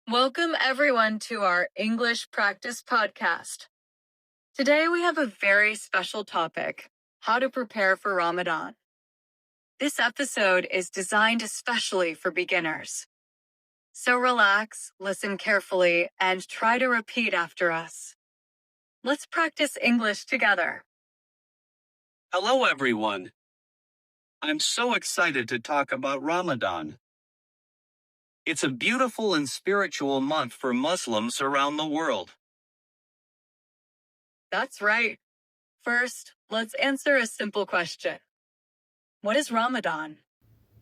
Welcome everyone to our English practice podcast. Today we have a very special topic, how to prepare for Ramadan. This episode is designed especially for beginners. So relax, listen carefully, and try to repeat after us. Let's practice English together. Hello, everyone. I'm so excited to talk about Ramadan. It's a beautiful and spiritual month for Muslims around the world. That's right. First, let's answer a simple question. What is Ramadan?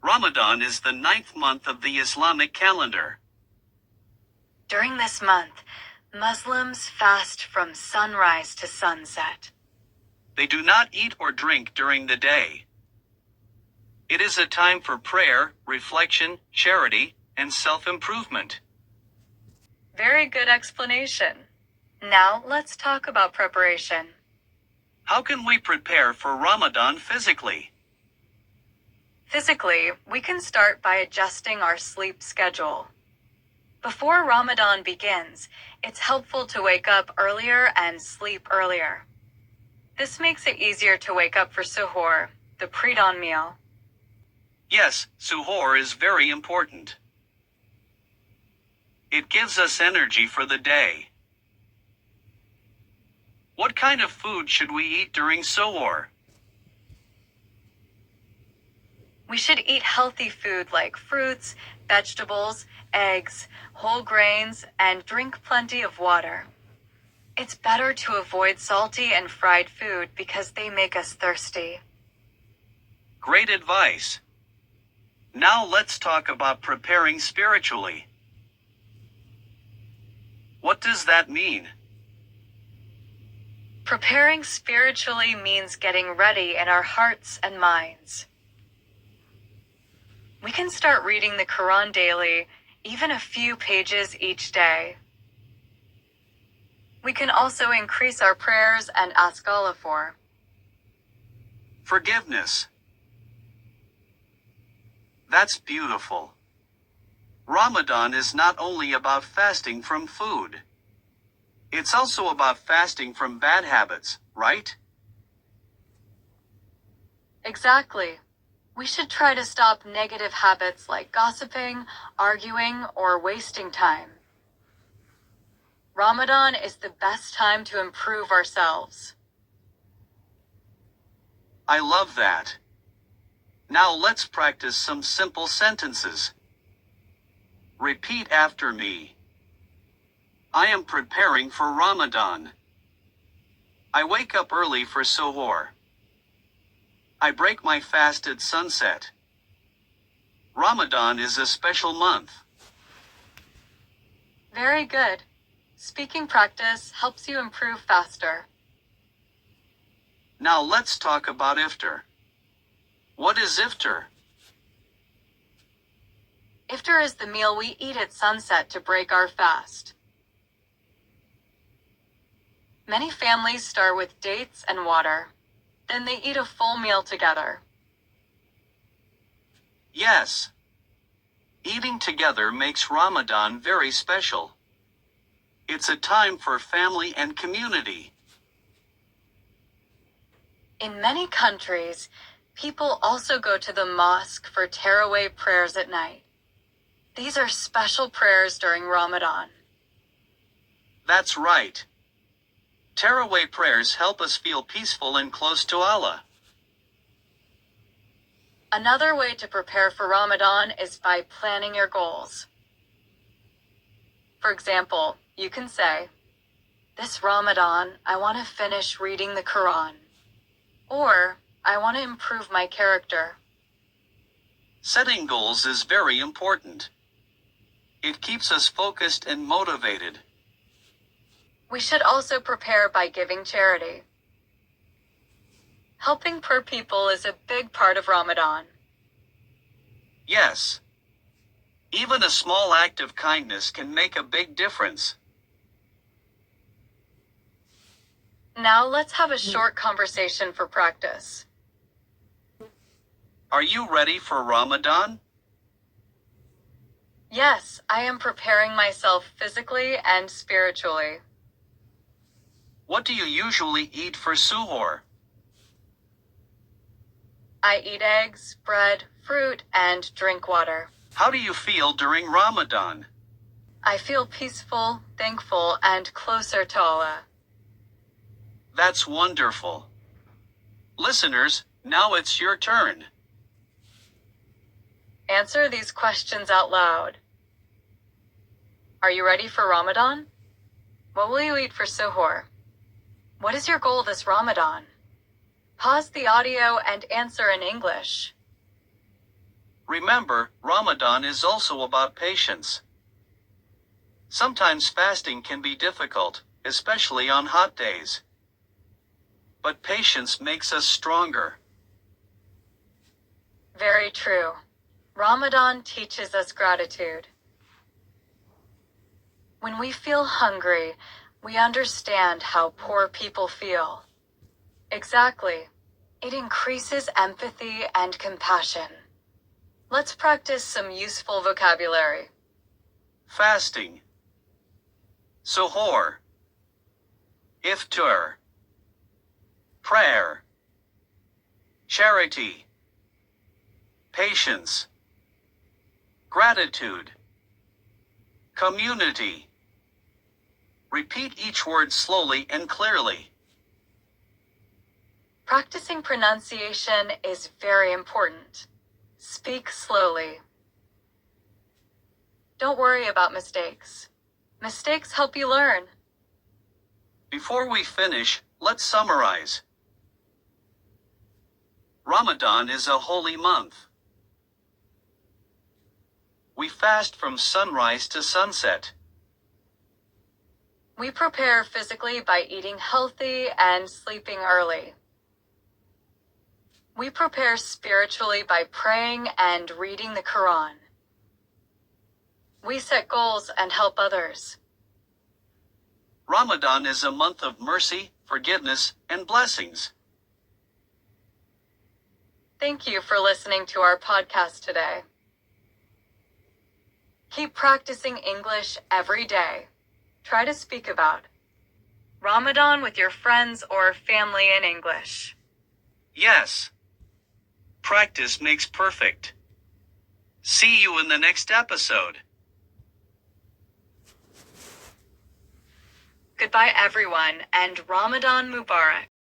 Ramadan is the 9th month of the Islamic calendar. During this month, Muslims fast from sunrise to sunset. They do not eat or drink during the day. It is a time for prayer, reflection, charity, and self-improvement. Very good explanation. Now let's talk about preparation. How can we prepare for Ramadan physically? Physically, we can start by adjusting our sleep schedule. Before Ramadan begins, it's helpful to wake up earlier and sleep earlier. This makes it easier to wake up for suhoor, the pre-dawn meal. Yes, suhoor is very important. It gives us energy for the day. What kind of food should we eat during suhoor? We should eat healthy food like fruits, vegetables, eggs, whole grains, and drink plenty of water. It's better to avoid salty and fried food because they make us thirsty. Great advice. Now let's talk about preparing spiritually. What does that mean? Preparing spiritually means getting ready in our hearts and minds. We can start reading the Quran daily, even a few pages each day. We can also increase our prayers and ask Allah for forgiveness. That's beautiful. Ramadan is not only about fasting from food. It's also about fasting from bad habits, right? Exactly. We should try to stop negative habits like gossiping, arguing, or wasting time. Ramadan is the best time to improve ourselves. I love that. Now let's practice some simple sentences. Repeat after me. I am preparing for Ramadan. I wake up early for suhoor. I break my fast at sunset. Ramadan is a special month. Very good. Speaking practice helps you improve faster. Now let's talk about iftar. What is iftar? Iftar is the meal we eat at sunset to break our fast. Many families start with dates and water. Then they eat a full meal together. Yes. Eating together makes Ramadan very special. It's a time for family and community. In many countries, people also go to the mosque for Taraweeh prayers at night. These are special prayers during Ramadan. That's right. Taraweeh prayers help us feel peaceful and close to Allah. Another way to prepare for Ramadan is by planning your goals. For example, you can say, "This Ramadan, I want to finish reading the Quran." Or, "I want to improve my character." Setting goals is very important. It keeps us focused and motivated. We should also prepare by giving charity. Helping poor people is a big part of Ramadan. Yes. Even a small act of kindness can make a big difference. Now let's have a short conversation for practice. Are you ready for Ramadan? Yes, I am preparing myself physically and spiritually. What do you usually eat for suhoor? I eat eggs, bread, fruit, and drink water. How do you feel during Ramadan? I feel peaceful, thankful, and closer to Allah. That's wonderful. Listeners, now it's your turn. Answer these questions out loud. Are you ready for Ramadan? What will you eat for suhoor? What is your goal this Ramadan? Pause the audio and answer in English. Remember, Ramadan is also about patience. Sometimes fasting can be difficult, especially on hot days. But patience makes us stronger. Very true. Ramadan teaches us gratitude. When we feel hungry, we understand how poor people feel. Exactly. It increases empathy and compassion. Let's practice some useful vocabulary. Fasting. Suhoor. Iftar. Prayer. Charity. Patience. Gratitude. Community. Repeat each word slowly and clearly. Practicing pronunciation is very important. Speak slowly. Don't worry about mistakes. Mistakes help you learn. Before we finish, let's summarize. Ramadan is a holy month. We fast from sunrise to sunset. We prepare physically by eating healthy and sleeping early. We prepare spiritually by praying and reading the Quran. We set goals and help others. Ramadan is a month of mercy, forgiveness, and blessings. Thank you for listening to our podcast today. Keep practicing English every day. Try to speak about Ramadan with your friends or family in English. Yes. Practice makes perfect. See you in the next episode. Goodbye everyone, and Ramadan Mubarak.